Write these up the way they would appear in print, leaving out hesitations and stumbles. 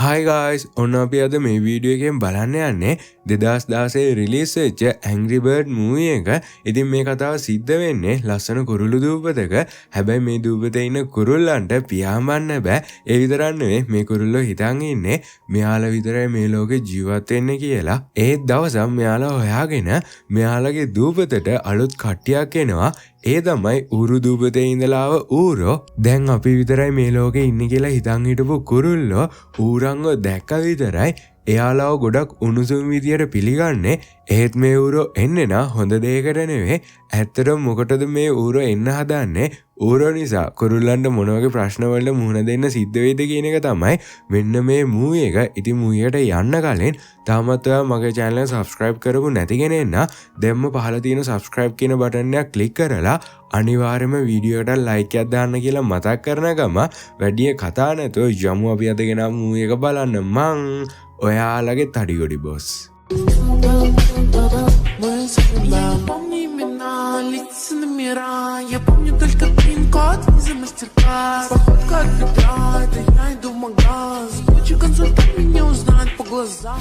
Hi guys, ඔන්න අපි අද මේ වීඩියෝ එකෙන් බලන්න යන්නේ 2016 රිලීස් වෙච්ච Angry Bird movie එක. ඉතින් මේ කතාව සිද්ධ වෙන්නේ ලස්සන කුරුළු දූපතක. හැබැයි මේ දූපතේ ඉන්න කුරුල්ලන්ට පියාඹන්න බෑ. ඒ විතරක් නෙවෙයි මේ කුරුල්ලෝ හිතන් ඉන්නේ මෙයාලා විතරයි මේ ලෝකේ ජීවත් වෙන්නේ කියලා. ඒ දවසක් මෙයාලා හොයාගෙන මෙයාලගේ දූපතට අලුත් කට්ටියක් එනවා. ඒ තමයි ඌරු දූපතේ ඉඳලා ආව ඌරෝ. දැන් අපි විතරයි මේ ලෝකේ ඉන්නේ කියලා හිතන් හිටපු කුරුල්ලෝ ඌරන්ව දැක්ක විතරයි එයාලාව ගොඩක් උණුසුම් විදියට පිළිගන්නේ. ඒත් මේ ඌරෝ එන්නේ නා හොඳ දෙයකට නෙවෙයි. ඇත්තටම මොකටද මේ ඌරෝ එන්න හදන්නේ? ඌරෝ නිසා කුරුල්ලන්ට මොන වගේ ප්‍රශ්න වලට මුහුණ දෙන්න සිද්ධ වෙයිද කියන එක තමයි මෙන්න මේ මූවි එක. ඉතින් මූවි එකට යන්න කලින් තාමත් ඔයා මගේ channel එක subscribe කරපු නැති කෙනෙක් නම් දැන්ම පහළ තියෙන subscribe කියන බටන් එක click කරලා අනිවාර්යයෙන්ම වීඩියෝ එකට like එකක් දාන්න කියලා මතක් කරන ගම වැඩි කතා නැතුව යමු අපි අද ගෙනා මූවි එක බලන්න. මං ඔයාලගේ තඩිගොඩි බොස්. Я помню только пин-код за мастер-класс. Походка от бедра, это я иду в магаз. Лучший консультант меня узнает по глазам.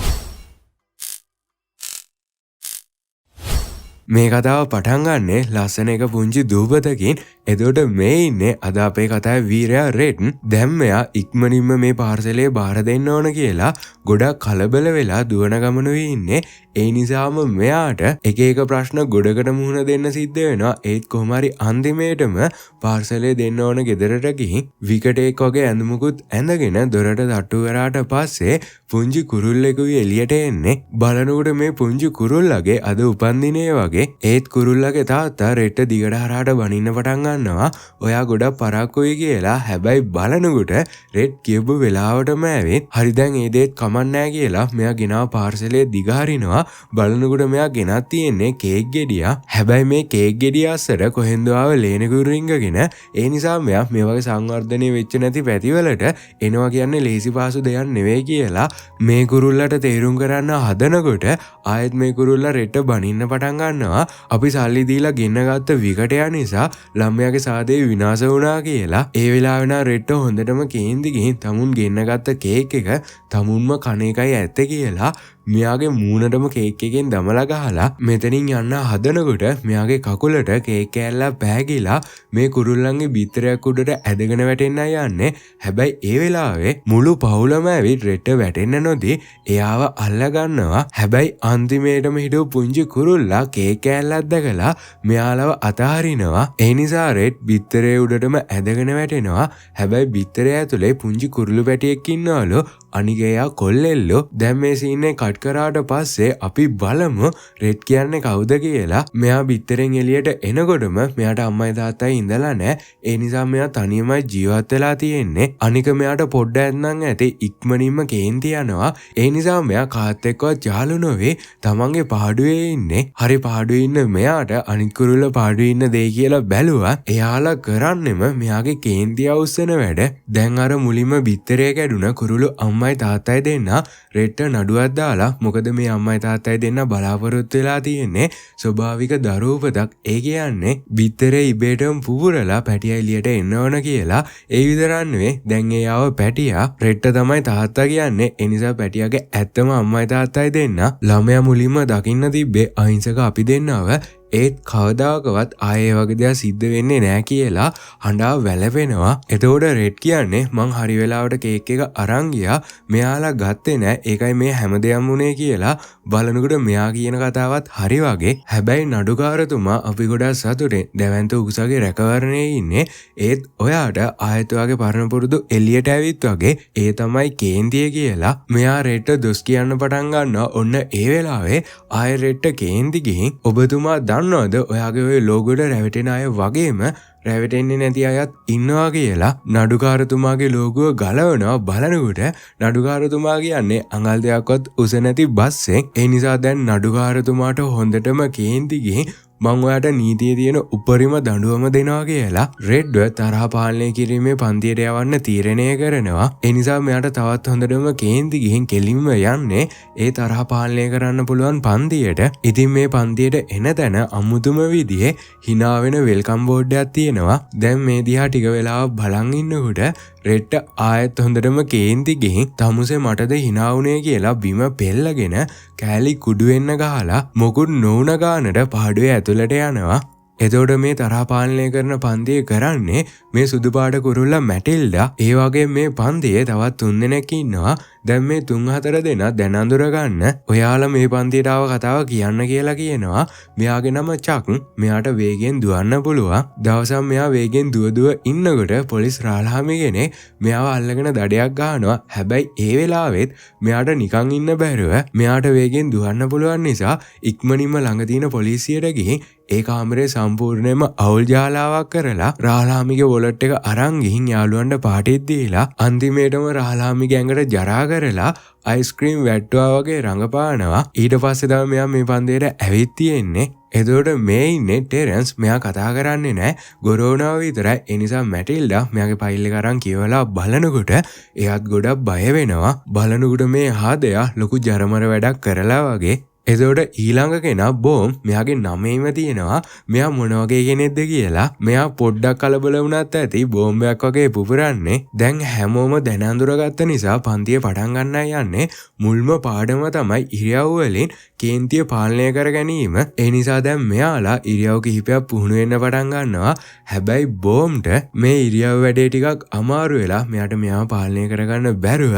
මේ කතාව පටන් ගන්නේ ලස්සන එක පුංචි දූපතකින්. එතකොට මේ ඉන්නේ අද අපේ කතාවේ වීරයා රෙඩ්. දැන් මෙයා ඉක්මනින්ම මේ පාර්සලේ බාර දෙන්න ඕන කියලා ගොඩක් කලබල වෙලා දුවන ගමනුයි ඉන්නේ. ඒ නිසාම මෙයාට එක එක ප්‍රශ්න ගොඩකට මුහුණ දෙන්න සිද්ධ වෙනවා. ඒත් කොහොම හරි අන්තිමේටම පාර්සලේ දෙන්න ඕන ගෙදරට ගිහින් විකටෙක් වගේ ඇඳුමකුත් ඇඳගෙන දොරට තට්ටු කරාට පස්සේ පුංචි කුරුල්ලෙකුයි එළියට එන්නේ. බලනකොට මේ පුංචි කුරුල්ලගේ අද උපන්දිනේ වගේ. ඒත් කුරුල්ලගේ තාත්තා රෙට්ට දිගට හරහාට බනින්න පටන් ගන්නවා. ඔයා ගොඩක් පරක්කුයි කියලා. හැබැයි බලනකොට රෙඩ් කියපු වෙලාවටම ඇවිත් හරි දැන් ඒ දෙත් කමක් නැහැ කියලා මෙයා ගෙනාව පාර්සලේ දිගහරිනවා. බලනකොට මෙයා ගෙනත් තියෙන්නේ කේක් ගෙඩියක්. හැබැයි මේ කේක් ගෙඩිය අස්සට කොහෙන්ද ආව ලේනකුරු රින්ගගෙන. ඒ නිසා මෙයා මේ වගේ සංවර්ධනය වෙච්ච නැති පැතිවලට එනවා කියන්නේ ලේසි පාසු දෙයක් නෙවෙයි කියලා මේ කුරුල්ලට තේරුම් කරන්න හදනකොට ආයෙත් මේ කුරුල්ලා රෙට්ට බනින්න පටන් ගන්නවා. අපි සල්ලි දීලා ගෙන්න ගත්ත විකටයා නිසා ළමයාගේ සාදේ විනාශ වුණා කියලා. ඒ වෙලාවෙ නා රෙට්ට හොඳටම කේන්ති ගිහින් තමුන් ගෙන්න ගත්ත කේක් එක තමුන්ම කණ එකයි ඇත්ත කියලා මෙයාගේ මූණටම කේක් එකෙන් දමලා ගහලා මෙතනින් යන්න හදනකොට මෙයාගේ කකුලට කේක් කෑල්ලක් පෑගිලා මේ කුරුල්ලන්ගේ බිත්තරයක් උඩට ඇදගෙන වැටෙන්න යන්නේ. හැබැයි ඒ වෙලාවේ මුළු පවුලම ඇවිත් රෙට්ට වැටෙන්න නොදී එයාව අල්ල ගන්නවා. හැබැයි අන්තිමේටම හිටපු පුංචි කුරුල්ලා කේක් කෑල්ලක් දැකලා මෙයාලව අතහරිනවා. ඒ නිසා රෙඩ් බිත්තරේ උඩටම ඇදගෙන වැටෙනවා. හැබැයි බිත්තරය ඇතුලේ පුංචි කුරුළු පැටියෙක් ඉන්නවලු. අනික එයා කොල්ලෙල්ලෝ. දැන් මේ සීන් එක කට් කරාට පස්සේ අපි බලමු රෙඩ් කියන්නේ කවුද කියලා. මෙයා බිත්තරෙන් එළියට එනකොටම මෙයාට අම්මයි තාත්තයි ඉඳලා නැහැ. ඒ නිසා මෙයා තනියමයි ජීවත් වෙලා තියෙන්නේ. අනික මෙයාට පොඩ්ඩක් නම් ඇති ඉක්මනින්ම කේන්ති යනවා. ඒ නිසා මෙයා කාත් එක්කවත් යාළු නොවේ තමන්ගේ පාඩුවේ ඉන්නේ. හරි පාඩුවේ ඉන්න මෙයාට අනිත් කුරුල්ල පාඩුවේ ඉන්න දෙයි කියලා බැලුවා. එයාලා කරන්නෙම මෙයාගේ කේන්තිය අවුස්සන වැඩ. දැන් අර මුලින්ම බිත්තරේ කැඩුන කුරුළු අම්මයි තාත්තයි දෙන්න රෙට්ට නඩුවක් දාලා මොකද මේ අම්මයි තාත්තයි දෙන්න බලාපොරොත්තු වෙලා තියෙන්නේ ස්වභාවික දරුවපතක්. ඒ කියන්නේ බිත්තරේ ඉබේටම පුපුරලා පැටියා එළියට එන්න ඕන කියලා. ඒ විතරක් නෙවෙයි දැන් එයාව පැටියා රෙට්ට තමයි තාත්තා කියන්නේ. ඒ නිසා පැටියාගේ ඇත්තම අම්මයි තාත්තයි දෙන්න ළමයා මුලින්ම දකින්න තිබ්බේ අහිංසක අපි දෙන්නව. ඒත් කවදාකවත් ආයේ වගේ දෙයක් සිද්ධ වෙන්නේ නැහැ කියලා හඬා වැළපෙනවා. එතකොට රෙඩ් කියන්නේ මං හරි වෙලාවට කේක් එක අරන් ගියා. මෙයාලා ගත්තේ නැහැ. ඒකයි මේ හැමදේම වුනේ කියලා බලනකොට මෙයා කියන කතාවත් හරි වගේ. හැබැයි නඩුකාරතුමා අපි ගොඩක් සතුටින් දැවැන්ත උකුසගේ රැකවරණයේ ඉන්නේ. ඒත් ඔයාට ආයෙත් වගේ පරණ පුරුදු එළියට ඇවිත් වගේ ඒ තමයි කේන්තිය කියලා මෙයා රෙඩ්ට දොස් කියන්න පටන් ගන්නවා. ඔන්න ඒ වෙලාවේ ආයෙ රෙඩ්ට කේන්ති ගිහින් ඔබතුමා දන්නවද ඔයාගේ ඔය ලෝගොට රැවටෙන අය වගේම රැවටෙන්නේ නැති අයත් ඉන්නවා කියලා නඩුකාරතුමාගේ ලෝගුව ගලවනවා. බලනකොට නඩුකාරතුමා කියන්නේ අඟල් දෙකක්වත් උස නැති බස්සෙක්. ඒ නිසා දැන් නඩුකාරතුමාට හොඳටම කේන්ති ගිහින් මං ඔයාට නීතියේ තියෙන උපරිම දඬුවම දෙනවා කියලා රෙඩ්ව තරහ පාලනය කිරීමේ පන්තියට යවන්න තීරණය කරනවා. ඒ නිසා මෙයාට තවත් හොඳටම කේන්ති ගිහින් කෙලින්ම යන්නේ ඒ තරහ පාලනය කරන්න පුළුවන් පන්තියට. ඉතින් මේ පන්තියට එන තැන අමුතුම විදිහේ hina වෙන වෙල්කම් බෝඩ් එකක් තියෙනවා. දැන් මේ දිහා ටික වෙලාවක් බලන් ඉන්නකොට රෙට්ට ආයත් හොඳටම කේන්ති ගිහින් තමුසේ මටද හිනාවුනේ කියලා බිම පෙල්ලගෙන කෑලි කුඩු වෙන්න ගහලා මොකුත් නොවුන ගානට පාඩුවේ ඇතුළට යනවා. එතකොට මේ තරහා පාලනය කරන පන්තිය කරන්නේ මේ සුදු පාට කුරුල්ලා මැටිල්ඩා. ඒ වගේ මේ පන්තියේ තවත් 3 දෙනෙක් ඉන්නවා. දැන් මේ 3-4 දෙනා දැන් අඳුර ගන්න. ඔයාලා මේ පන්තියට ආව කතාව කියන්න කියලා කියනවා. මෙයාගේ නම චක්. මෙයාට වේගෙන් දුවන්න පුළුවන්. දවසක් මෙයා වේගෙන් දුව ඉන්නකොට පොලිස් රාලහාමි කෙනෙක් මෙයාව අල්ලගෙන දඩයක් ගන්නවා. හැබැයි ඒ වෙලාවෙත් මෙයාට නිකන් ඉන්න බැරුව මෙයාට වේගෙන් දුවන්න පුළුවන් නිසා ඉක්මනින්ම ළඟ තියෙන පොලිසියට ගිහින් ඒ කාමරේ සම්පූර්ණයෙන්ම අවුල් ජාලාවක් කරලා රාලහාමිගේ වොලට් එක අරන් ගිහින් යාළුවන්ට පාටිත් දීලා අන්තිමේටම රාලහාමිගේ ඇඟට ජරා කරලා අයිස්ක්‍රීම් වැට්ටුවා වගේ රඟපානවා. ඊට පස්සේ තමයි මෙයා මේ පන්තියට ඇවිත් තියෙන්නේ. එතකොට මේ ඉන්නේ ටෙරන්ස්. මෙයා කතා කරන්නේ නැහැ. ගොරෝනාව විතරයි. ඒ නිසා මැටිල්ඩා මෙයාගේ ෆයිල් එක අරන් කියවලා බලනකොට එයාත් ගොඩක් බය වෙනවා. බලනකොට මේ හාදයා ලොකු ජරමර වැඩක් කරලා වගේ. එතකොට ඊළඟ කෙනා බෝම් මෙයාගේ නමේම තියෙනවා. මෙයා මොන වගේ කෙනෙක්ද කියලා. මෙයා පොඩ්ඩක් කලබල වුණත් ඇති බෝම්බයක් වගේ පුපුරන්නේ. දැන් හැමෝම දැන අඳුරගත්ත නිසා පන්තිය පටන් ගන්නයි යන්නේ. මුල්ම පාඩම තමයි ඉරියව් වලින් කේන්තිය පාලනය කර ගැනීම. ඒ නිසා දැන් මෙයාලා ඉරියව් කිහිපයක් පුහුණු වෙන්න පටන් ගන්නවා. හැබැයි බෝම්ට මේ ඉරියව් වැඩේ ටිකක් අමාරු වෙලා මෙයාට මෙයාව පාලනය කරගන්න බැරුව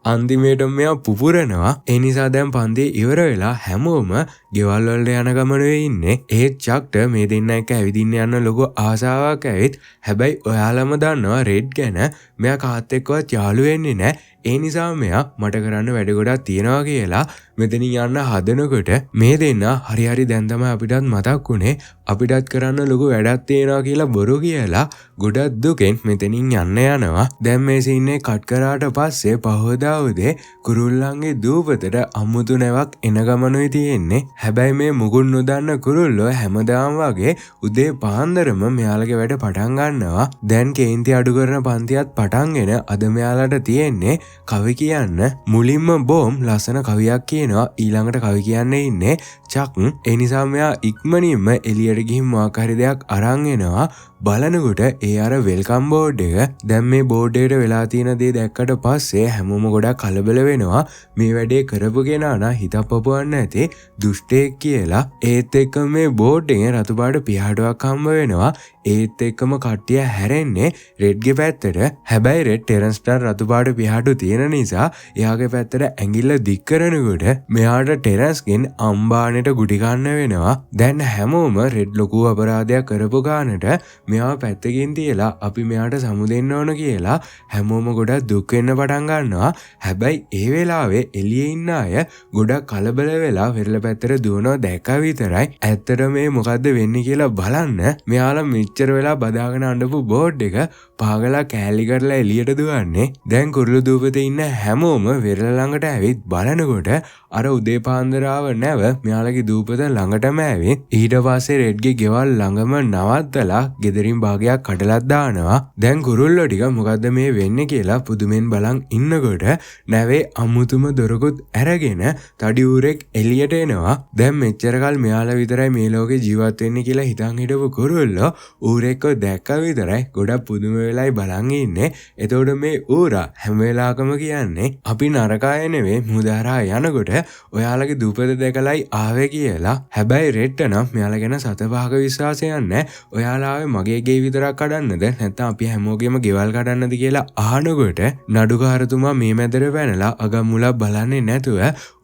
අන්තිමේට මෙයා පුපුරනවා. ඒ නිසා දැන් පන්තිය ඉවර වෙලා හැමෝම ගෙවල් වලට යන ගමනේ ඉන්නේ. ඒත් චක්ට මේ දෙන්න එක්ක ඇවිදින්න යන ලොකු ආසාවක් ඇවිත්. හැබැයි ඔයාලම දන්නවා රෙඩ් ගැන මෙයා කාත් එක්කවත් යාළු වෙන්නේ නැහැ. ඒ නිසා මෙයා මට කරන්න වැඩ ගොඩක් තියෙනවා කියලා මෙතනින් යන්න හදනකොට මේ දෙන්න හරි දැන් තමයි අපිටත් මතක් වුණේ අපිටත් කරන්න ලොකු වැඩක් තියෙනවා කියලා බොරු කියලා ගොඩක් දුකෙන් මෙතනින් යන්න යනවා. දැන් මේ සීන් එක කට් කරාට පස්සේ පහවදා උදේ කුරුල්ලන්ගේ දූපතට අමුතු නැවක් එන ගමනුයි තියෙන්නේ. හැබැයි මේ මුකුත් නොදන්න කුරුල්ලෝ හැමදාම වගේ උදේ පාන්දරම මෙයාලගේ වැඩ පටන් ගන්නවා. දැන් කේන්ති අඩු කරන පන්තියත් පටන්ගෙන අද මෙයාලට තියෙන්නේ කවි කියන්න. මුලින්ම බෝම් ලස්සන කවියක් කියනවා. ඊළඟට කවි කියන්න ඉන්නේ චක්. ඒ නිසා මෙයා ඉක්මනින්ම එළියට ගිහින් මොකක් හරි දෙයක් අරන් එනවා. බලනකොට ඒ අර වෙල්කම් බෝඩ් එක. දැන් මේ බෝඩ් එකට වෙලා තියෙන දේ දැක්කට පස්සේ හැමෝම ගොඩක් කලබල වෙනවා. මේ වැඩේ කරපු කෙනා නම් හිතක් පපුවන්න ඇති දුෂ්ටයෙක් කියලා. ඒත් එක්ක මේ බෝඩ් එකේ රතු පාට පියාටුවක් හම්බ වෙනවා. ඒත් එක්කම කට්ටිය හැරෙන්නේ රෙඩ්ගේ පැත්තට. හැබැයි රෙඩ් ටෙරන්ස්ට රතු පාට පියාටු තියෙන නිසා එයාගේ පැත්තට ඇඟිල්ල දික් කරනකොට මෙයාට ටෙරන්ස්ගෙන් අම්බානෙට ගුටි ගන්න වෙනවා. දැන් හැමෝම රෙඩ් ලොකු අපරාධයක් කරපු ගානට මෙයාව පැත්තකින් තියලා අපි මෙයාට සමු දෙන්න ඕන කියලා හැමෝම ගොඩක් දුක් වෙන්න පටන් ගන්නවා. හැබැයි ඒ වෙලාවේ එළියේ ඉන්න අය ගොඩක් කලබල වෙලා වෙරළ පැත්තට දුවනවා දැක්කා විතරයි. ඇත්තට මේ මොකද්ද වෙන්නේ කියලා බලන්න මෙයාලා මෙච්චර වෙලා බදාගෙන අඬපු බෝඩ් එක පාගලා කෑලි කරලා එළියට දුවන්නේ. දැන් කුරුළු දූපතේ ඉන්න හැමෝම වෙරළ ළඟට ඇවිත් බලනකොට අර උදේ පාන්දරාව නැව මෙයාලගේ දූපත ළඟටම ඇවිත් ඊට පස්සේ රෙඩ්ගේ ගෙවල් ළඟම නවත්තලා ගෙදරින් භාගයක් කඩලත් දානවා. දැන් කුරුල්ලෝ ටික මොකද්ද මේ වෙන්නේ කියලා පුදුමෙන් බලන් ඉන්නකොට නැවේ අමුතුම දොරකුත් ඇරගෙන තඩි ඌරෙක් එළියට එනවා. දැන් මෙච්චර කල් මෙයාලා විතරයි මේ ලෝකේ ජීවත් වෙන්නේ කියලා හිතන් හිටපු කුරුල්ලෝ ඌරෙක්ව දැක්ක විතරයි ගොඩක් පුදුම වෙලයි බලන් ඉන්නේ. එතකොට මේ ඌරා හැම වෙලාවකම කියන්නේ අපි නරකය නෙවෙයි මුදාරා යනකොට ඔයාලගේ දූපත දැකලයි ආවේ කියලා. හැබැයි රෙඩ්ට නම් මෙයාලා ගැන සතපහක විශ්වාසයක් නැහැ. ඔයාලා ආවේ මගේ ගේ විතරක් කඩන්නද නැත්නම් අපි හැමෝගෙම ගෙවල් කඩන්නද කියලා අහනකොට නඩුකාරතුමා මේ මැදට පැනලා අගමුලක් බලන්නේ නැතුව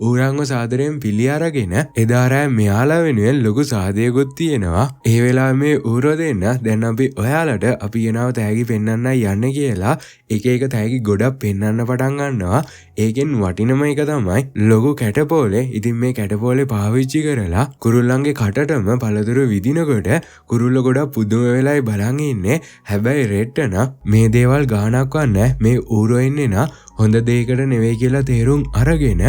ඌරන්ව සාදරයෙන් පිළි අරගෙන එදා රෑ මෙයාලා වෙනුවෙන් ලොකු සාදයකුත් තියෙනවා. ඒ වෙලාවේ මේ ඌරෝ දෙන්න දැන් අපි ඔයාලට අපි ගෙනාව තෑගි පෙන්වන්නයි යන්නේ කියලා එක තෑගි ගොඩක් පෙන්වන්න පටන් ගන්නවා. ඒකෙන් වටිනම එක තමයි ලොකු කැටපෝලේ. ඉතින් මේ කැටපෝලේ පාවිච්චි කරලා කුරුල්ලන්ගේ කටටම පළතුරු විදිනකොට කුරුල්ල ගොඩක් පුදුම වෙලයි බලන් ඉන්නේ. හැබැයි රෙඩ්ට නම් මේ දේවල් ගානක් වන්නේ මේ ඌරෝ ඉන්නේ නා හොඳ දෙයකට නෙවෙයි කියලා තේරුම් අරගෙන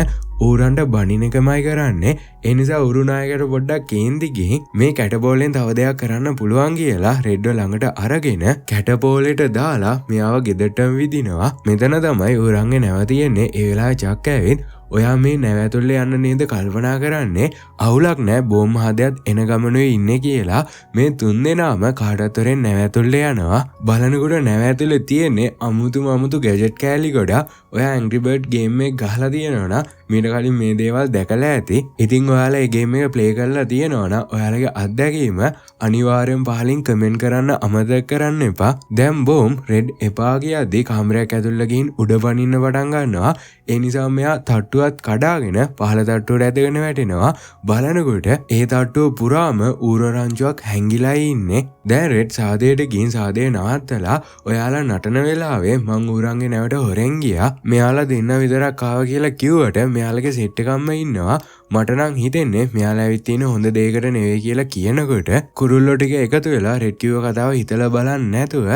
ඌරන්ට බනින එකමයි කරන්නේ. ඒ නිසා ඌරු නායකට පොඩ්ඩක් කේන්ති ගිහින් මේ කැටපෝලෙන් තව දෙයක් කරන්න පුළුවන් කියලා රෙඩ්ව ළඟට අරගෙන කැටපෝලෙට දාලා මෙයාව ගෙදරටම විදිනවා. මෙතන තමයි ඌරන්ගේ නැව තියෙන්නේ. ඒ වෙලාවේ චක් ඇවිත් ඔයා මේ නැවැතුල්ලේ යන්න නේද කල්පනා කරන්නේ? අවුලක් නෑ බෝම් හදයක් එන ගමනුවේ ඉන්නේ කියලා මේ තුන්දෙනාම කාටතරෙන් නැවැතුල්ලේ යනවා. බලනකොට නැවැතුලේ තියෙන්නේ අමුතු ගැජට් කෑලි ගොඩක්. ඔයා Angry Bird ගේම් එක ගහලා තියෙනවනම් මීට කලින් මේ දේවල් දැකලා ඇති. ඉතින් ඔයාලා මේ ගේම් එක ප්ලේ කරලා තියෙනවනම් ඔයාලගේ අත්දැකීම අනිවාර්යෙන් පහලින් කමෙන්ට් කරන්න අමතක කරන්න එපා. දැන් බෝම් රෙඩ් එපා කියද්දි කාමරයක් ඇතුළට ගිහින් උඩ පනින්න පටන් ගන්නවා. ඒ නිසා මෙයා තට්ටුවත් කඩාගෙන පහළ තට්ටුවට ඇදගෙන වැටෙනවා. බලනකොට ඒ තට්ටුව පුරාම ඌරරංචුවක් හැංගිලා ඉන්නේ. දැන් රෙඩ් සාදයට ගිහින් සාදේ නවත්තලා ඔයාලා නටන වෙලාවේ මං ඌරන්ගේ නැවට හොරෙන් ගියා. මෙයාලා දෙන්න විතරක් ආවා කියලා කිව්වට මෙයාලගේ සෙට් එකක්ම ඉන්නවා. මට නම් හිතෙන්නේ මෙයාලා ඇවිත් තියෙන හොඳ දෙයකට නෙවෙයි කියලා කියනකොට කුරුල්ලෝ ටික එකතු වෙලා රෙඩ් කිව්ව කතාව හිතලා බලන්නේ නැතුව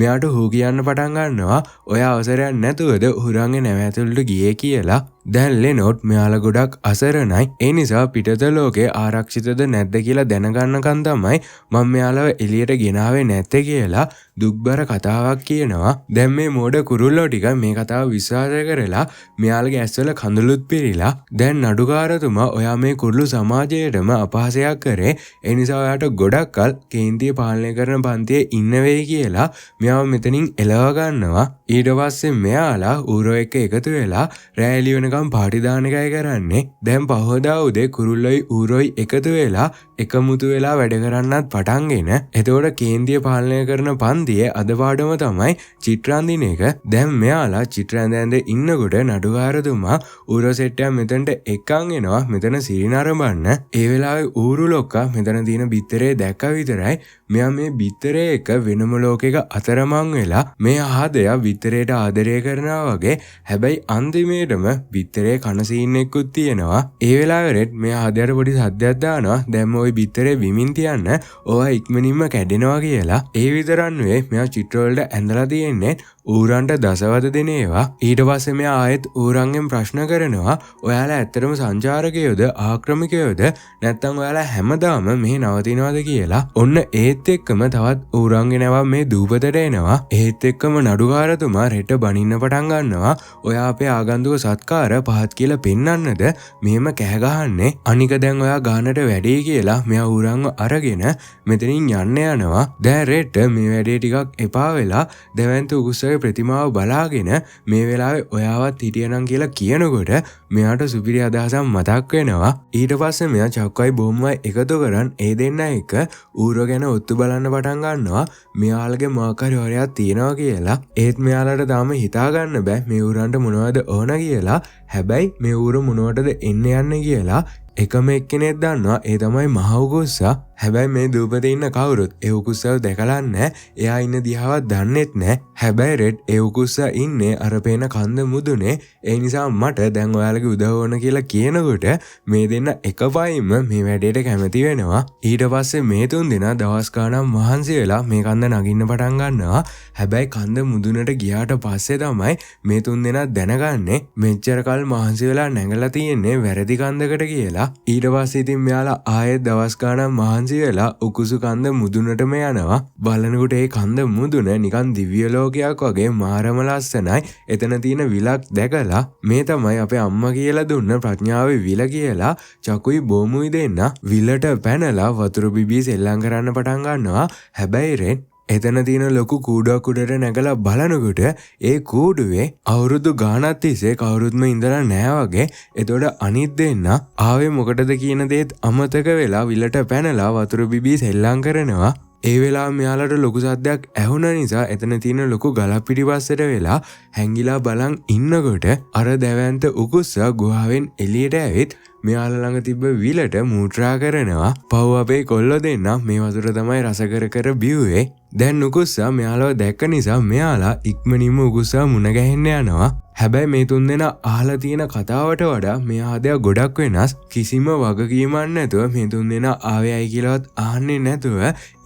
මෙයාට හූ කියන්න පටන් ගන්නවා. ඔය අවසරයක් නැතුවද හුරන්ගේ නැවැතුලට ගියේ කියලා. දැන් ලෙනොට් මෙයාලා ගොඩක් අසරණයි. ඒ නිසා පිටත ලෝකේ ආරක්ෂිතද නැද්ද කියලා දැනගන්නකන් තමයි මම මෙයාලව එළියට ගෙනාවේ නැත්තේ කියලා දුක්බර කතාවක් කියනවා. දැන් මේ මෝඩ කුරුල්ලෝ ටික මේ කතාව විශ්වාස කරලා මෙයාලගේ ඇස්වල කඳුළුත් පිරීලා දැන් නඩුකාරතුමා ඔයා මේ කුරුළු සමාජයටම අපහාසයක් කරේ. ඒ නිසා ඔයාට ගොඩක් කල් කේන්තිය පාලනය කරන පන්තියේ ඉන්න වෙයි කියලා මෙයාව මෙතනින් එලව ගන්නවා. ඊට පස්සේ මෙයාලා ඌරෝ එක්ක එකතු වෙලා රෑ එළි වෙනකම් පාටි දාන එකයි කරන්නේ. දැන් පහවදා උදේ කුරුල්ලොයි ඌරොයි එකතු වෙලා එකමුතු වෙලා වැඩ කරන්නත් පටන්ගෙන එතකොට කේන්තිය පාලනය කරන පන්තියේ අද පාඩම තමයි චිත්‍රාන්දින එක. දැන් මෙයාලා චිත්‍රාන්ද ඇඳ ඉන්නකොට නඩුකාරතුමා ඌරෝ සෙට්ටයක් මෙතනට එක්කන් එනවා මෙතන සිරි නරඹන්න. ඒ වෙලාවේ ඌරු ලොක්කා මෙතන තියෙන බිත්තරේ දැක්ක විතරයි මෙයා මේ බිත්තරේ එක වෙනම ලෝකයක අතරමං වෙලා මේ ආදයා බිත්තරේට ආදරය කරනවා වගේ. හැබැයි අන්තිමේටම බිත්තරේ කන සීන් එකකුත් තියෙනවා. ඒ වෙලාවේ රෙඩ් මෙයා ආදයට පොඩි සද්දයක් දානවා. දැන් ওই බිත්තරේ විමින් තියන්න ඕවා ඉක්මනින්ම කැඩෙනවා කියලා. ඒ විතරක් නෙවෙයි මෙයා චිත්‍රවලට ඇඳලා තියෙන්නේ ඌරන්ට දසවද දෙන ඒවා. ඊට පස්සේ මෙයා ආයෙත් ඌරන්ගෙන් ප්‍රශ්න කරනවා ඔයාලා ඇත්තටම සංචාරකයෝද ආක්‍රමිකයෝද නැත්නම් ඔයාලා හැමදාම මෙහි නවතිනවද කියලා. ඔන්න ඒත් එක්කම තවත් ඌරන්ගේ නැවක් මේ දූපතට එනවා. ඒත් එක්කම නඩුකාරතුමා රෙට බනින්න පටන් ගන්නවා. ඔයා අපේ ආගන්තුක සත්කාර පහත් කියලා පෙන්වන්නද මෙහෙම කෑ ගහන්නේ? අනික දැන් ඔයා ගානට වැඩේ කියලා මෙයා ඌරන්ව අරගෙන මෙතනින් යන්න යනවා. දැන් රෙට මේ වැඩේ ටිකක් එපා වෙලා දෙවන්ත උකුස්සගේ ප්‍රතිමාව බලාගෙන මේ වෙලාවේ ඔයාවත් හිටියනම් කියලා කියනකොට මෙයාට සුපිරි අදහසක් මතක් වෙනවා. ඊට පස්සේ මෙයා චක්කයි බෝම්මයි එකතු කරන් ඒ දෙන්න එක ඌරෝ ගැන ඔත්තු බලන්න පටන් ගන්නවා. මෙයාලගේ මාකරි හොරයක් තියෙනවා කියලා. ඒත් මෙයාලට තාම හිතා ගන්න බෑ මේ ඌරන්ට මොනවද ඕන කියලා. හැබැයි මේ ඌර මොනවටද එන්න යන්නේ කියලා එකම එක්කෙනෙක් දන්නවා. ඒ තමයි මහ උකුස්සා. හැබැයි මේ දූපතේ ඉන්න කවුරුත් ඒ උකුස්සව දැකලා නැහැ. එයා ඉන්න දිහාවත් දන්නෙත් නැහැ. හැබැයි රෙඩ් ඒ උකුස්සා ඉන්නේ අර පේන කන්ද මුදුනේ. ඒ නිසා මට දැන් ඔයාලගේ උදව් ඕන කියලා කියනකොට මේ දෙන්න එකපයින්ම මේ වැඩේට කැමති වෙනවා. ඊට පස්සේ මේ තුන් දෙනා දවස් ගාණක් මහන්සි වෙලා මේ කන්ද නගින්න පටන් ගන්නවා. හැබැයි කන්ද මුදුනට ගියාට පස්සේ තමයි මේ තුන් දෙනා දැනගන්නේ මෙච්චර කල් මහන්සි වෙලා නැගලා තියෙන්නේ වැරදි කන්දකට කියලා. ඊට පස්සේ ඉතින් මෙයාලා ආයෙත් දවස් ගාණක් මහන්සි වෙලා උකුසු කන්ද මුදුනටම යනවා. බලනකොට ඒ කන්ද මුදුන නිකන් දිව්‍ය ලෝකයක් වගේ මාරම ලස්සනයි. එතන තියෙන විලක් දැකලා මේ තමයි අපේ අම්මා කියලා දුන්න ප්‍රඥාවේ විල කියලා චකුයි බෝමුයි දෙන්න විලට පැනලා වතුර බිබී සෙල්ලම් කරන්න පටන් ගන්නවා. හැබැයි රෙන් එතන තියෙන ලොකු කූඩුවක් උඩට නැගලා බලනකොට ඒ කූඩුවේ අවුරුදු ගාණක් තිස්සේ කවුරුත්ම ඉඳලා නැහැ වගේ. එතකොට අනිත් දෙන්න ආවේ මොකටද කියන දේත් අමතක වෙලා විලට පැනලා වතුර බිබී සෙල්ලම් කරනවා. ඒ වෙලාව මෙයාලට ලොකු සද්දයක් ඇහුණ නිසා එතන තියෙන ලොකු ගලක් පිටිපස්සට වෙලා හැංගිලා බලන් ඉන්නකොට අර දැවැන්ත උකුස්සා ගුහාවෙන් එළියට ඇවිත් මෙයාලා ළඟ තිබ්බ විලට මූත්‍රා කරනවා. පව් අපේ කොල්ලෝ දෙන්න මේ වතුර තමයි රස කර බිව්වේ. දැන් උකුස්සා මෙයාලව දැක්ක නිසා මෙයාලා ඉක්මනින්ම උකුස්සා මුණ ගැහෙන්න යනවා. හැබැයි මේ තුන් දෙනා අහලා තියෙන කතාවට වඩා මේ ආදයා ගොඩක් වෙනස්. කිසිම වගකීමක් නැතුව මේ තුන් දෙනා ආවේයි කියලාවත් අහන්නේ නැතුව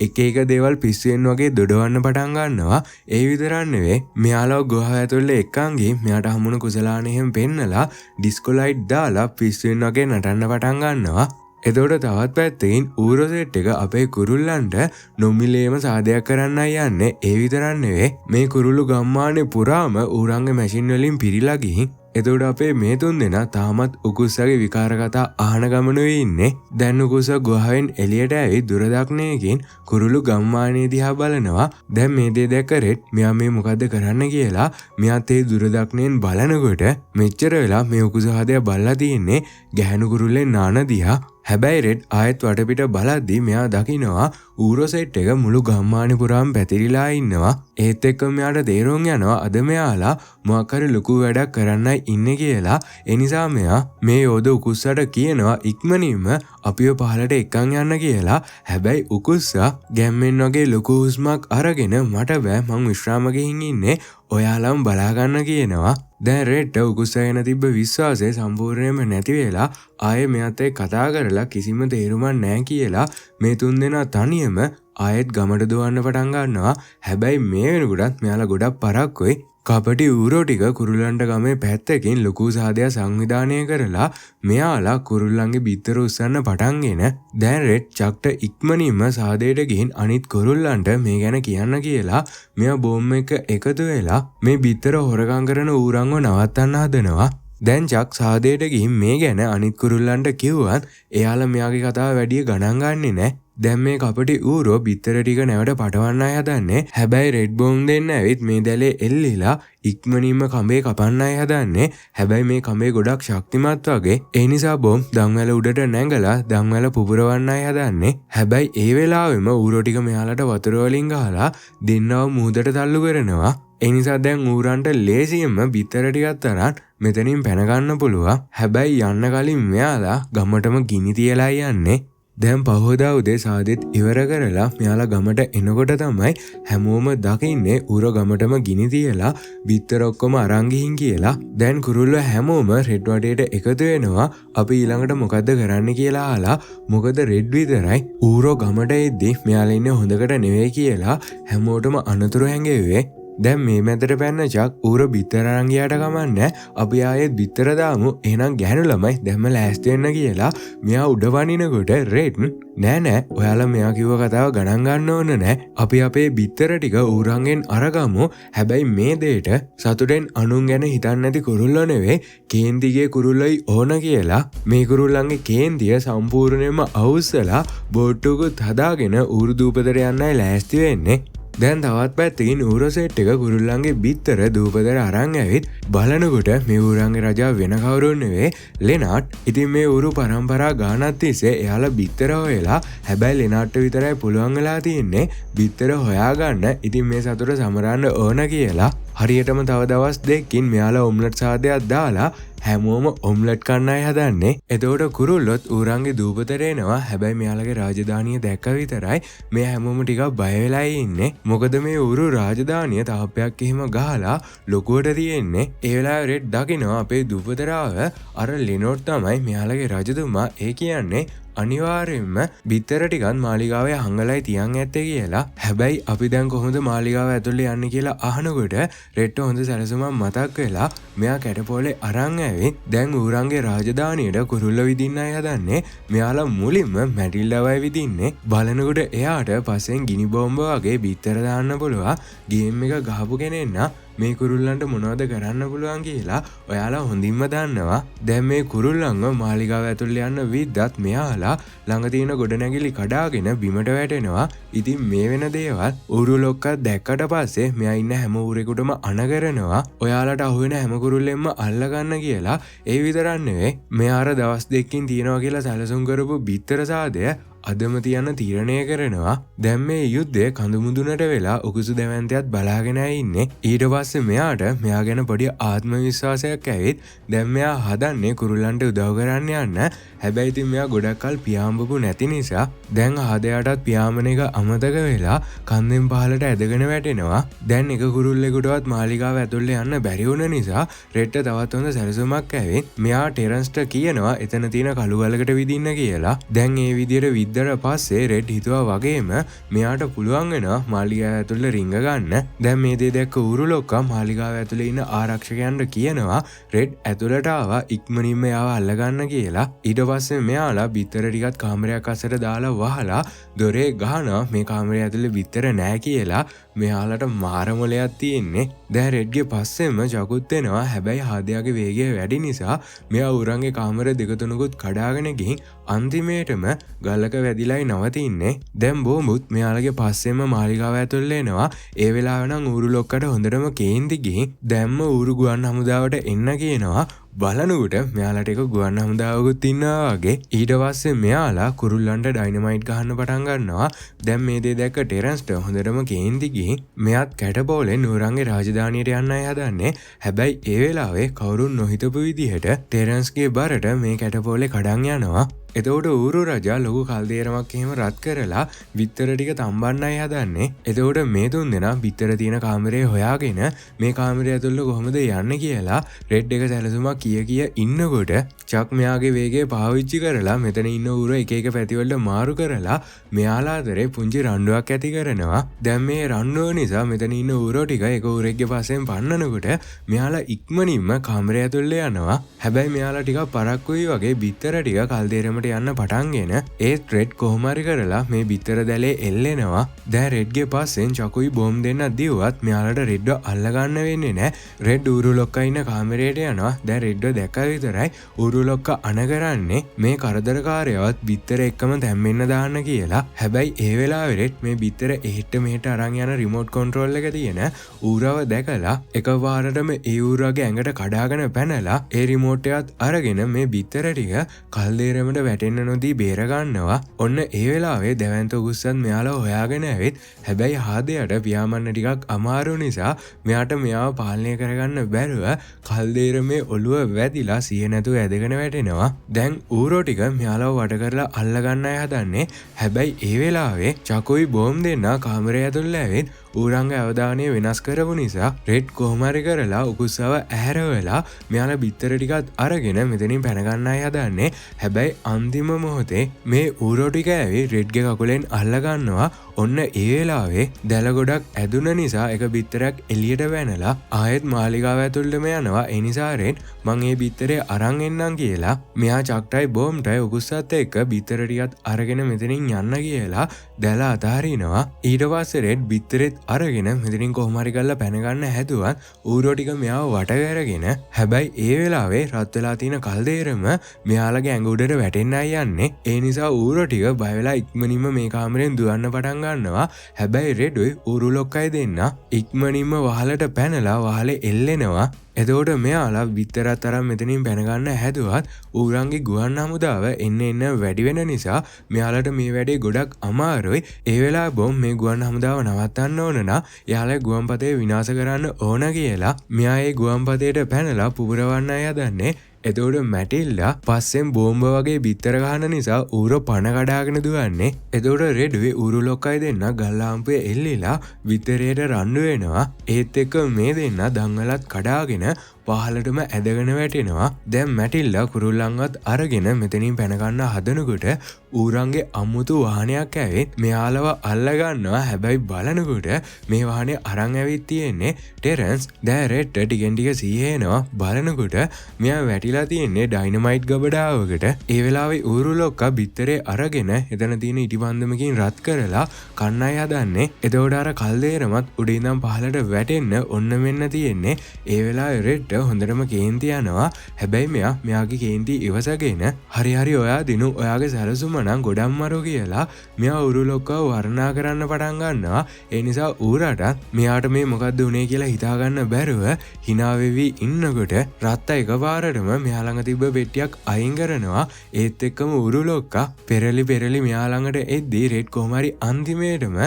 එක එක දේවල් පිස්සුවෙන් වගේ දොඩවන්න පටන් ගන්නවා. ඒ විතරක් නෙවෙයි මෙයාලව ගුහාව ඇතුළේ එක්කන් ගිහින් මෙයාට හමුණු කුසලානෙහෙම පෙන්නලා ඩිස්කෝ ලයිට් දාලා පිස්සුවෙන් වගේ නටන්න පටන් ගන්නවා. එතකොට තවත් පැත්තකින් ඌරෝ සෙට් එක අපේ කුරුල්ලන්ට නොමිලේම සාදයක් කරන්නයි යන්නේ. ඒ විතරක් නෙවෙයි මේ කුරුළු ගම්මානේ පුරාම ඌරන්ගේ මැෂින් වලින් පිරීලා ගිහින් එතකොට අපේ මේ තුන් දෙනා තාමත් උකුස්සගේ විකාර කතා අහන ගමනුවේ ඉන්නේ. දැන් උකුස්ස ගුහාවෙන් එළියට ඇවිත් දුර දක්නයකින් කුරුළු ගම්මානයේ දිහා බලනවා. දැන් මේ දේ දැක්ක රෙඩ් මෙයා මේ මොකද්ද කරන්න කියලා මෙයාත් ඒ දුර දක්නයෙන් බලනකොට මෙච්චර වෙලා මේ උකුස හදයා බලලා තියෙන්නේ ගැහණු කුරුල්ලෙන් නාන දිහා. හැබැයි රෙඩ් ආයෙත් වටපිට බලද්දි මෙයා දකිනවා ඌරෝ සෙට් එක මුළු ගම්මානේ පුරාම පැතිරිලා ඉන්නවා. ඒත් එක්කම මෙයාට තේරුම් යනවා අද මෙයාලා මොකක් හරි ලොකු වැඩක් කරන්නයි ඉන්නේ කියලා. ඒ නිසා මෙයා මේ යෝධ උකුස්සට කියනවා ඉක්මනින්ම අපිව පහලට එක්කන් යන්න කියලා. හැබැයි උකුස්සා ගැම්මෙන් වගේ ලොකු හුස්මක් අරගෙන මට බෑ මං විශ්‍රාම ගිහින් ඉන්නේ ඔයාලම බලා ගන්න කියනවා. දැන් රෙඩ්ට උකුස්ස ගැන තිබ්බ විශ්වාසය සම්පූර්ණයෙන්ම නැති වෙලා ආයේ මෙයාත් එක්ක කතා කරලා කිසිම තේරුමක් නැහැ කියලා මේ තුන් දෙනා තනියම ආයෙත් ගමට දුවන්න පටන් ගන්නවා. හැබැයි මේ වෙනකොටත් මෙයාලා ගොඩක් පරක්කුයි. කපටි ඌරෝ ටික කුරුල්ලන්ට ගමේ පැත්තකින් ලොකු සාදයක් සංවිධානය කරලා මෙයාලා කුරුල්ලන්ගේ බිත්තර උස්සන්න පටන්ගෙන දැන් රෙඩ් චක්ට ඉක්මනින්ම සාදයට ගිහින් අනිත් කුරුල්ලන්ට මේ ගැන කියන්න කියලා මෙයා බෝම්බ එක එකතු වෙලා මේ බිත්තර හොරගම් කරන ඌරන්ව නවත්තන්න හදනවා. දැන් චක් සාදයට ගිහින් මේ ගැන අනිත් කුරුල්ලන්ට කිව්වත් එයාලා මෙයාගේ කතාව වැඩි ගණන් ගන්නේ නැහැ. දැන් මේ කපටි ඌරෝ බිත්තර ටික නැවට පටවන්නයි හදන්නේ. හැබැයි රෙඩ් බෝම් දෙන්න ඇවිත් මේ දැලේ එල්ලිලා ඉක්මනින්ම කඹේ කපන්නයි හදන්නේ. හැබැයි මේ කඹේ ගොඩක් ශක්තිමත් වගේ. ඒ නිසා බෝම් දම්වැල උඩට නැගලා දම්වැල පුපුරවන්නයි හදන්නේ. හැබැයි ඒ වෙලාවෙම ඌරෝ ටික මෙයාලට වතුර වලින් ගහලා දෙන්නව මුහුදට තල්ලු කරනවා. ඒ නිසා දැන් ඌරන්ට ලේසියෙන්ම බිත්තර ටිකක් තරන් මෙතනින් පැන ගන්න පුළුවන්. හැබැයි යන්න කලින් මෙයාලා ගමටම ගිනි තියලා යන්නේ. දැන් පහෝදා උදේ සාදෙත් ඉවර කරලා මෙයාලා ගමට එනකොට තමයි හැමෝම දකින්නේ ඌරෝ ගමටම ගිනි තියලා බිත්තර ඔක්කොම අරන් ගිහින් කියලා. දැන් කුරුල්ලෝ හැමෝම රෙඩ් වටේට එකතු වෙනවා අපි ඊළඟට මොකද්ද කරන්න කියලා අහලා. මොකද රෙඩ් විතරයි ඌරෝ ගමට එද්දි මෙයාලා ඉන්නේ හොඳකට නෙවෙයි කියලා හැමෝටම අනතුරු හැංගෙව්වේ. දැන් මේ මැදට පැන්න චක් ඌරෝ බිත්තර අරන් ගියාට කමන්නේ අපි ආයෙත් බිත්තර දාමු එහෙනම් ගැහණු ළමයි දැම්ම ලෑස්ති වෙන්න කියලා මෙයා උඩ වනිනකොට රෙඩ් නෑ ඔයාලා මෙයා කිව්ව කතාව ගණන් ගන්න ඕන නෑ අපි අපේ බිත්තර ටික ඌරන්ගෙන් අරගමු. හැබැයි මේ දෙයට සතුටෙන් අනුන් ගැන හිතන්නේ නැති කුරුල්ලෝ නෙවෙයි කේන්තිගේ කුරුල්ලයි ඕන කියලා. මේ කුරුල්ලන්ගේ කේන්තිය සම්පූර්ණයෙන්ම අවුස්සලා බෝට්ටුකුත් හදාගෙන ඌරු දූපතට යන්නයි ලෑස්ති වෙන්නේ. දැන් තවත් පැත්තකින් ඌරෝ සෙට් එක කුරුල්ලන්ගේ බිත්තර දූපතට අරන් ඇවිත් බලනකොට මේ ඌරන්ගේ රජා වෙන කවුරුන් නෙවෙයි ලෙනාට්. ඉතින් මේ ඌරු පරම්පරා ගානක් තිස්සේ එයාලා බිත්තර හොයලා හැබැයි ලෙනාට්ට විතරයි පුළුවන් වෙලා තියෙන්නේ බිත්තර හොයාගන්න. ඉතින් මේ සතුට සමරන්න ඕන කියලා හරියටම තව දවස් දෙකකින් මෙයාලා ඔම්ලට් සාදයක් දාලා හැමෝම ඔම්ලට් කන්නයි හදන්නේ. එතකොට කුරුල්ලොත් ඌරන්ගේ දූපතට එනවා. හැබැයි මෙයාලගේ රාජධානිය දැක්ක විතරයි මේ හැමෝම ටිකක් බය වෙලා ඉන්නේ. මොකද මේ ඌරු රාජධානිය තාප්පයක් එහෙම ගහලා ලොකුවට තියෙන්නේ. ඒ වෙලාවේ රෙඩ් දකිනවා අපේ දූපතට ආව අර ලෙනෝට් තමයි මෙයාලගේ රජතුමා. ඒ කියන්නේ අනිවාර්යෙන්ම බිත්තර ටිකත් මාලිගාවේ හංගලයි තියන් ඇත්තේ කියලා. හැබැයි අපි දැන් කොහොමද මාලිගාව ඇතුළේ යන්නේ කියලා අහනකොට රෙඩ්ට හොඳ සැලසුමක් මතක් වෙලා මෙයා කැටපෝලේ අරන් ඇවිත් දැන් ඌරන්ගේ රාජධානියට කුරුල්ල විදින්නයි හදන්නේ. මෙයාලා මුලින්ම මැටිල්ඩාවයි විදින්නේ. බලනකොට එයාට පස්සෙන් ගිනි බෝම්බ වගේ බිත්තර දාන්න පුළුවන් ගේම් එක ගහපු කෙනෙක් නා මේ කුරුල්ලන්ට මොනවද කරන්න පුළුවන් කියලා ඔයාලා හොඳින්ම දන්නවා. දැන් මේ කුරුල්ලන්ව මාලිගාව ඇතුළේ යන්න විද්දත් මෙයාලා ළඟ තියෙන ගොඩනැගිලි කඩාගෙන බිමට වැටෙනවා. ඉතින් මේ වෙන දේවල් ඌරු ලොක්කක් දැක්කට පස්සේ මෙයා ඉන්න හැම ඌරෙකුටම අණ කරනවා ඔයාලට අහුවෙන හැම කුරුල්ලෙන්ම අල්ලගන්න කියලා. ඒ විතරක් නෙවෙයි මෙයා අර දවස් දෙකකින් තියනවා කියලා සැලසුම් කරපු බිත්තර සාදය අදම තියන්න තීරණය කරනවා. දැන් මේ යුද්ධය කඳුමුදුනට වෙලා උකුසු දැවැන්තයත් බලාගෙන ඉන්නේ. ඊට පස්සේ මෙයාට මෙයා ගැන පොඩි ආත්ම විශ්වාසයක් ඇවිත් දැන් මෙයා හදන්නේ කුරුල්ලන්ට උදව් කරන්න යන්න. හැබැයි ඉතින් මෙයා ගොඩක් කල් පියාඹපු නැති නිසා දැන් ආදයටත් පියාඹන එක අමතක වෙලා කන්දෙන් පහලට ඇදගෙන වැටෙනවා. දැන් එක කුරුල්ලෙකුටවත් මාලිගාව ඇතුළේ යන්න බැරි වුණ නිසා රෙඩ්ට තවත් හොඳ සැලසුමක් ඇවිත් මෙයා ටෙරන්ස්ට කියනවා එතන තියෙන කළු වලකට විදින්න කියලා. දැන් ඒ විදියට විද්දට පස්සේ රෙඩ් හිතුවා වගේම මෙයාට පුළුවන් වෙනවා මාලිගාව ඇතුළේ රිංග ගන්න. දැන් මේ දේ දැක්ක ඌරු ලොක්කා මාලිගාව ඇතුළේ ඉන්න ආරක්ෂකයන්ට කියනවා රෙඩ් ඇතුළට ආවා ඉක්මනින්ම යාව අල්ලගන්න කියලා. ඊට පස්සේ මෙයාලා බිත්තර ටිකත් කාමරයක් අස්සට දාලා වහලා දොරේ ගහනවා මේ කාමරය ඇතුළේ බිත්තර නෑ කියලා. මෙයාලට මාරමොලයක් තියෙන්නේ. දැන් රෙඩ්ගේ පස්සෙම චකුත් එනවා. හැබැයි හදයාගේ වේගය වැඩි නිසා මෙයා උරන්ගේ කාමර දෙක තුනකුත් කඩාගෙන ගිහින් අන්තිමේටම ගලක වැදිලායි නවතින්නේ. දැන් බෝම්බුත් මෙයාලගේ පස්සෙම මාලිගාව ඇතුළට එනවා. ඒ වෙලාව නම් ඌරු ලොක්කට හොඳටම කේන්ති ගිහින් දැම්ම ඌරු ගුවන් හමුදාවට එන්න කියනවා. බලනකොට මෙයාලට එක ගුවන් හමුදාවකුත් ඉන්නවා වගේ. ඊට පස්සේ මෙයාලා කුරුල්ලන්ට ඩයිනමයිට් ගහන්න පටන් ගන්නවා. දැන් මේ දේ දැක්ක ටෙරන්ස්ට හොඳටම කේන්ති ගිහින් මෙයාත් කැටපෝලෙන් ඌරන්ගේ රාජධානියට යන්නයි හදන්නේ. හැබැයි ඒ වෙලාවේ කවුරුන් නොහිතපු විදිහට ටෙරන්ස්ගේ බරට මේ කැටපෝලේ කඩන් යනවා. එතකොට ඌරු රජා ලොකු කල්දේරමක් එහෙම රත් කරලා බිත්තර ටික තම්බන්නයි හදන්නේ. එතකොට මේ තුන් දෙනා බිත්තර තියෙන කාමරේ හොයාගෙන මේ කාමරය ඇතුළට කොහොමද යන්නේ කියලා රෙඩ් එක සැලසුමක් කිය ඉන්නකොට චක් මෙයාගේ වේගය පාවිච්චි කරලා මෙතන ඉන්න ඌරු එක එක පැතිවලට මාරු කරලා මෙයාලා අතරේ පුංචි රණ්ඩුවක් ඇති කරනවා. දැන් මේ රණ්ඩුව නිසා මෙතන ඉන්න ඌරෝ ටික එක ඌරෙක්ගේ පස්සෙන් පන්නනකොට මෙයාලා ඉක්මනින්ම කාමරය ඇතුළට යනවා. හැබැයි මෙයාලා ටිකක් පරක්කුයි වගේ බිත්තර ටික කල්දේරම යන්න පටන්ගෙන ඒත් රෙඩ් කොහොමරි කරලා මේ බිත්තර දැලේ එල්ලෙනවා. දැන් රෙඩ්ගේ පස්සෙන් චකුයි බෝම් දෙන්න දිව්වත් මෙයාලට රෙඩ්ව අල්ලගන්න වෙන්නේ නැහැ. රෙඩ් ඌරු ලොක්කා ඉන්න කාමරයට යනවා. දැන් රෙඩ්ව දැක්ක විතරයි ඌරු ලොක්කා අණ කරන්නේ මේ කරදරකාරයවත් බිත්තර එක්කම දැම්මෙන්න දාන්න කියලා. හැබැයි ඒ වෙලාවේ රෙඩ් මේ බිත්තර එහෙට මෙහෙට අරන් යන රිමෝට් කන්ට්‍රෝල් එක තියෙන ඌරව දැකලා එකපාරටම ඒ ඌරගේ ඇඟට කඩාගෙන පැනලා ඒ රිමෝට් එකත් අරගෙන මේ බිත්තර ටික කල්දේරමට වැටෙන්න නොදී බේරගන්නවා. ඔන්න ඒ වෙලාවේ දැවැන්ත උගුස්සත් මෙයාලා හොයාගෙන ඇවිත් හැබැයි හාදයට පියාඹන්න ටිකක් අමාරු නිසා මෙයාට මෙයාව පාලනය කරගන්න බැරුව කල්දේරමේ ඔළුව වැදිලා සිහිය නැතුව ඇදගෙන වැටෙනවා. දැන් ඌරෝ ටික මෙයාලව වට කරලා අල්ලගන්නයි හදන්නේ. හැබැයි ඒ වෙලාවේ චකුයි බෝම් දෙන්නා කාමරය ඇතුළට ඇවිත් ඌරන්ගේ අවධානය වෙනස් කරපු නිසා රෙඩ් කොහොමරි කරලා උකුස්සව ඇහැරවෙලා මෙයාලා බිත්තර ටිකත් අරගෙන මෙතනින් පැනගන්නයි හදන්නේ. හැබැයි අන්තිම මොහොතේ මේ ඌරෝ ටික ඇවි රෙඩ්ගේ කකුලෙන් අල්ලගන්නවා. ඔන්න ඒ වෙලාවේ දැල ගොඩක් ඇදුන නිසා එක බිත්තරයක් එළියට වැනලා ආයෙත් මාලිගාව ඇතුළටම යනවා. ඒ නිසා රෙඩ් මං ඒ බිත්තරේ අරන් එන්නම් කියලා මෙයා චක්ටයි බෝම්ටයි උකුස්සත් එක්ක බිත්තර ටිකත් අරගෙන මෙතනින් යන්න කියලා දැල අතහරිනවා. ඊට පස්සේ රෙඩ් බිත්තරෙත් අරගෙන මෙතනින් කොහොමරි කරලා පැනගන්න හැදුවත් ඌරෝ ටික මෙයාව වට කරගෙන හැබැයි ඒ වෙලාවේ රත් වෙලා තියෙන කල්දේරම මෙයාලගේ ඇඟ උඩට වැටෙන්නයි යන්නේ. ඒ නිසා ඌරෝ ටික බය වෙලා ඉක්මනින්ම මේ කාමරෙන් දුවන්න පටන් ගන්නවා. හැබැයි රෙඩ්ුයි ඌරු ලොක්කයි දෙන්න ඉක්මනින්ම වහලට පැනලා වහලේ එල්ලෙනවා. එතකොට මෙයාලා බිත්තරත් අරන් මෙතනින් පැනගන්න හැදුවත් ඌරන්ගේ ගුවන් හමුදාව එන්න වැඩි වෙන නිසා මෙයාලට මේ වැඩේ ගොඩක් අමාරුයි. ඒ වෙලාව බොම් මේ ගුවන් හමුදාව නවත්තන්න ඕන නම් එයාලා ගුවන්පතේ විනාශ කරන්න ඕන කියලා මෙයා ඒ ගුවන්පතේට පැනලා පුපුරවන්නයි හදන්නේ. එතකොට මැටිල්ලා පස්සෙන් බෝම්බ වගේ බිත්තර ගහන නිසා ඌරෝ පණ කඩාගෙන දුවන්නේ. එතකොට රෙඩ්ුවේ ඌරු ලොක්කයි දෙන්න ගල්ලාම්පුවේ එල්ලිලා බිත්තරේට රණ්ඩු වෙනවා. ඒත් එක්ක මේ දෙන්න දංගලත් කඩාගෙන පහලටම ඇදගෙන වැටෙනවා. දැන් මැටිල්ලා කුරුල්ලන්වත් අරගෙන මෙතනින් පැනගන්න හදනකොට ඌරන්ගේ අමුතු වාහනයක් ඇවිත් මෙයාලව අල්ලගන්නවා. හැබැයි බලනකොට මේ වාහනේ අරන් ඇවිත් තියෙන්නේ ටෙරන්ස්. දැන් රෙඩ් ටිකෙන් ටික සීහෙනවා. බලනකොට මෙයා වැටිලා තියෙන්නේ ඩයිනමයිට් ගබඩාවකට. ඒ වෙලාවේ ඌරු ලොක්කා බිත්තරේ අරගෙන එතන තියෙන ඉටිපන්දමකින් රත් කරලා කන්නයි හදන්නේ. එතකොට අර කල්දේරමත් උඩ ඉඳන් පහලට වැටෙන්න ඔන්න මෙන්න තියෙන්නේ. ඒ වෙලාවේ රෙඩ් හොඳටම කේන්ති යනවා. හැබැයි මෙයාගේ කේන්ති ඉවසගෙන හරි ඔයා දිනු ඔයාගේ සැලසුම නම් ගොඩක්මරු කියලා මෙයා ඌරු ලොක්කව වර්ණනා කරන්න පටන් ගන්නවා. ඒ නිසා ඌරට මෙයාට මේ මොකද්ද උනේ කියලා හිතාගන්න බැරුව hina වෙවි ඉන්නකොට රත්ත එකපාරටම මෙයා ළඟ තිබ්බ පෙට්ටියක් අයින් කරනවා. ඒත් එක්කම ඌරු ලොක්කා පෙරලි මෙයා ළඟට එද්දී රෙඩ් කොහොමරි අන්තිමේටම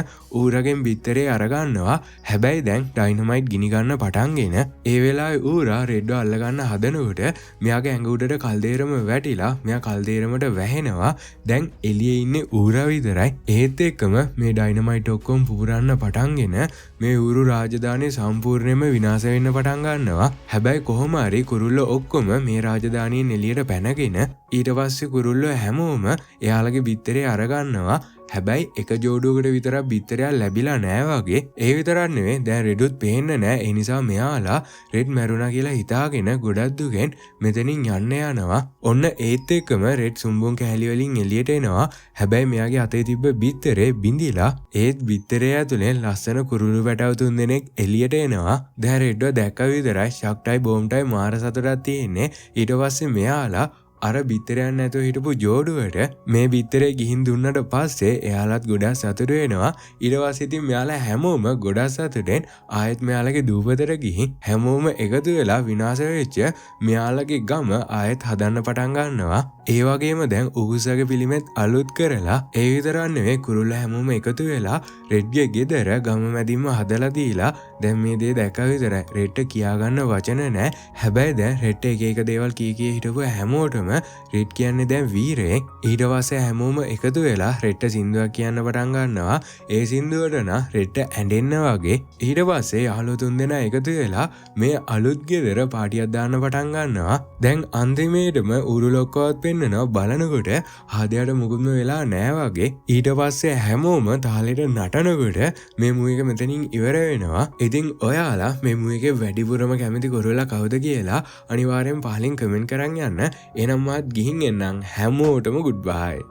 ඌරගෙන් බිත්තරේ අරගන්නවා. හැබැයි දැන් ඩයිනමයිට් ගිනි ගන්න පටන්ගෙන ඒ වෙලාවේ ඌරා රෙඩ්ව අල්ලගන්න හදනකොට මෙයාගේ ඇඟ උඩට කල්දේරම වැටිලා මෙයා කල්දේරමට වැහෙනවා. දැන් එළියේ ඉන්නේ ඌරා විතරයි. ඒත් එක්කම මේ ඩයිනමයිට් ඔක්කොම පුපුරන්න පටන්ගෙන මේ ඌරු රාජධානිය සම්පූර්ණයෙන්ම විනාශ වෙන්න පටන් ගන්නවා. හැබැයි කොහොම හරි කුරුල්ලෝ ඔක්කොම මේ රාජධානියෙන් එළියට පැනගෙන ඊට පස්සේ කුරුල්ලෝ හැමෝම එයාලගේ බිත්තරේ අරගන්නවා. හැබැයි එක ජෝඩුවකට විතරක් බිත්තරයක් ලැබිලා නෑ වගේ. ඒ විතරක් නෙවෙයි දැන් රෙඩුත් පේන්න නෑ. ඒ නිසා මෙයාලා රෙඩ් මැරුණා කියලා හිතාගෙන ගොඩක් දුකෙන් මෙතනින් යන්න යනවා. ඔන්න ඒත් එක්කම රෙඩ් සුම්බුන් කැලි වලින් එළියට එනවා. හැබැයි මෙයාගේ අතේ තිබ්බ බිත්තරේ බිඳිලා ඒත් බිත්තරේ ඇතුලේ ලස්සන කුරුළු පැටව 3 දෙනෙක් එළියට එනවා. දැන් රෙඩ්ව දැක්ක විතරයි ෂක්ටයි බෝම්ටයි මාර සතුටක් තියෙන්නේ. ඊට පස්සේ මෙයාලා අර බිත්තරයක් නැතුව හිටපු ජෝඩුවට මේ බිත්තරේ ගිහින් දුන්නට පස්සේ එයාලත් ගොඩක් සතුටු වෙනවා. ඊට පස්සේ ඉතින් මෙයාලා හැමෝම ගොඩක් සතුටෙන් ආයෙත් මෙයාලගේ දූපතට ගිහින් හැමෝම එකතු වෙලා විනාශ වෙච්ච මෙයාලගේ ගම ආයෙත් හදන්න පටන් ගන්නවා. ඒ වගේම දැන් උගුසගේ පිළිමෙත් අලුත් කරලා ඒ විතරක් නෙවෙයි කුරුල්ලා හැමෝම එකතු වෙලා රෙඩ්ගේ ගෙදර ගම මැදින්ම හදලා දීලා දැන් මේ දේ දැක්ක විතරයි රෙඩ්ට කියාගන්න වචන නැහැ. හැබැයි දැන් රෙඩ්ට එක එක දේවල් කී හිටපු හැමෝටම රෙඩ් කියන්නේ දැන් වීරයෙක්. ඊට පස්සේ හැමෝම එකතු වෙලා රෙඩ්ට සින්දුවක් කියන්න පටන් ගන්නවා. ඒ සින්දුවට නම් රෙඩ්ට ඇඬෙන්න වගේ. ඊට පස්සේ යාළුවෝ 3 දෙනා එකතු වෙලා මේ අලුත් ගෙදර පාටියක් දාන්න පටන් ගන්නවා. දැන් අන්තිමේටම උරුලොක්කවත් පෙන්නනවා බලනකොට ආදයට මුකුත්ම වෙලා නෑ වගේ. ඊට පස්සේ හැමෝම තාලෙට නටනකොට මේ මූවි එක මෙතනින් ඉවර වෙනවා. ඉතින් ඔයාලා මේ මූවි එකේ වැඩිපුරම කැමති කුරුල්ලා කවුද කියලා අනිවාර්යෙන් පහලින් කමෙන්ට් කරන් යන්න. එනම් මාත් ගිහින් එන්නම්. හැමෝටම ගුඩ් බයි.